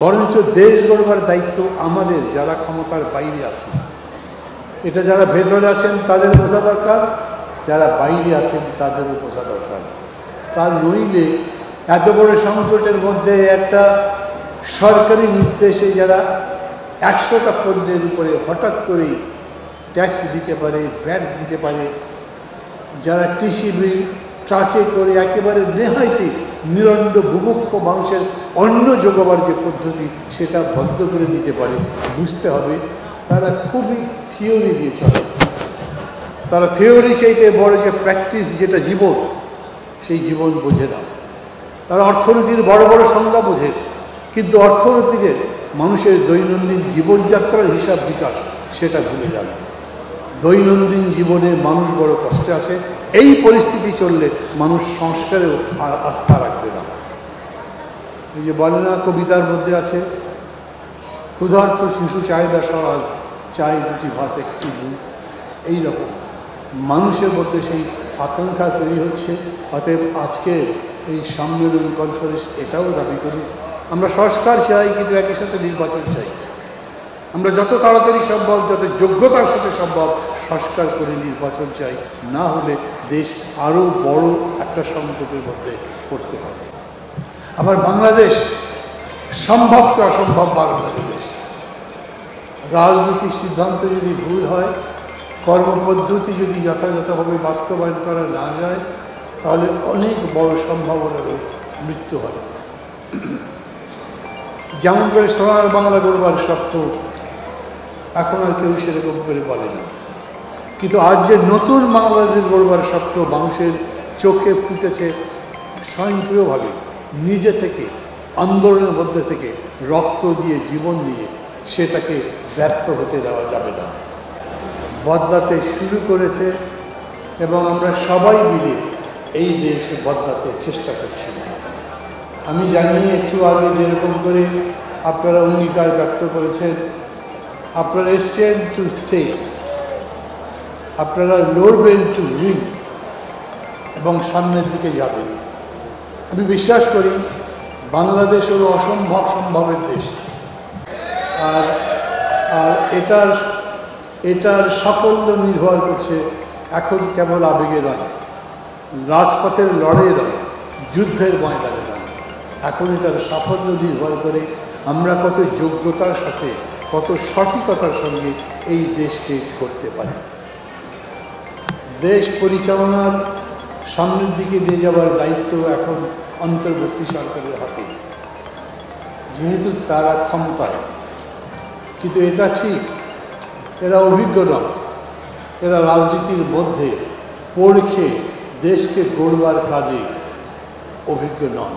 বরঞ্চ দেশ গড়বার দায়িত্ব আমাদের, যারা ক্ষমতার বাইরে আছে। এটা যারা ভেতরে আছেন তাদের বোঝা দরকার, যারা বাইরে আছেন তাদেরও বোঝা দরকার। তার নইলে এত বড় সংকটের মধ্যে একটা সরকারি নির্দেশে যারা 100টা পণ্যের উপরে হঠাৎ করেই ট্যাক্স দিতে পারে, ভ্যাট দিতে পারে, যারা টিসিবি ট্রাকে করে একেবারে নেহাইতে নিরন্ন বুভুক্ষ মানুষের অন্ন যোগাবার যে পদ্ধতি সেটা বন্ধ করে দিতে পারে, বুঝতে হবে তারা খুবই থিওরি দিয়ে চলে। তারা থিওরি চাইতে বড় যে প্র্যাকটিস, যেটা জীবন, সেই জীবন বোঝে না। তারা অর্থনীতির বড় বড় সংজ্ঞা বোঝে, কিন্তু অর্থনীতিকে মানুষের দৈনন্দিন জীবনযাত্রার হিসাব বিকাশ সেটা ভুলে যাবে। দৈনন্দিন জীবনে মানুষ বড় কষ্টে আছে। এই পরিস্থিতি চললে মানুষ সংস্কারেও আর আস্থা রাখবে না। এই যে বলে না, কবিতার মধ্যে আছে, ক্ষুধার্ত শিশু চাহিদা সরাজ, চাই দুটি ভাত একটি নুন। এইরকম মানুষের মধ্যে সেই আকাঙ্ক্ষা তৈরি হচ্ছে। অতএব আজকের এই সম্মেলন কনফারেন্স এটাও দাবি করি, আমরা সংস্কার চাই, কিন্তু একই সাথে নির্বাচন চাই। আমরা যত তাড়াতাড়ি সম্ভব, যত যোগ্যতার সাথে সম্ভব সংস্কার করে নির্বাচন চাই, না হলে দেশ আরও বড় একটা সংকটের মধ্যে পড়তে পারে। আবার বাংলাদেশ সম্ভবকে অসম্ভব বাড়ানোর দেশ। রাজনৈতিক সিদ্ধান্ত যদি ভুল হয়, কর্মপদ্ধতি যদি যথাযথভাবে বাস্তবায়ন করা না যায়, তাহলে অনেক বড় সম্ভাবনারও মৃত্যু হয়। যেমন করে সোনার বাংলা গড়বার স্বপ্ন এখন আর কেউ সেরকম করে বলে না, কিন্তু আজ যে নতুন বাংলাদেশ গড়বার স্বপ্ন মানুষের চোখে ফুটেছে স্বয়ংক্রিয়ভাবে, নিজে থেকে, আন্দোলনের মধ্যে থেকে, রক্ত দিয়ে, জীবন দিয়ে, সেটাকে ব্যর্থ হতে দেওয়া যাবে না। বদলাতে শুরু করেছে এবং আমরা সবাই মিলে এই দেশ বদলাতে চেষ্টা করছি। আমি জানি একটু আগে যেরকম করে আপনারা অঙ্গীকার ব্যক্ত করেছেন, আপনারা এসছেন টু স্টে, আপনারা লড়বেন টু উইন এবং সামনের দিকে যাবেন। আমি বিশ্বাস করি বাংলাদেশ হলো অসম্ভব সম্ভবের দেশ। আর এটার সাফল্য নির্ভর করছে এখন কেবল আবেগে নয়, রাজপথের লড়াই নয়, যুদ্ধের ময়দানে নয়। এখন এটার সাফল্য নির্ভর করে আমরা কত যোগ্যতার সাথে, কত সঠিকতার সঙ্গে এই দেশকে করতে পারি। দেশ পরিচালনার সামনের দিকে নিয়ে যাওয়ার দায়িত্ব এখন অন্তর্বর্তী সরকারের হাতে, যেহেতু তারা ক্ষমতায়। কিন্তু এটা ঠিক, এরা অভিজ্ঞ নন, এরা রাজনীতির মধ্যে পড়ে দেশকে গড়বার কাজে অভিজ্ঞ নন।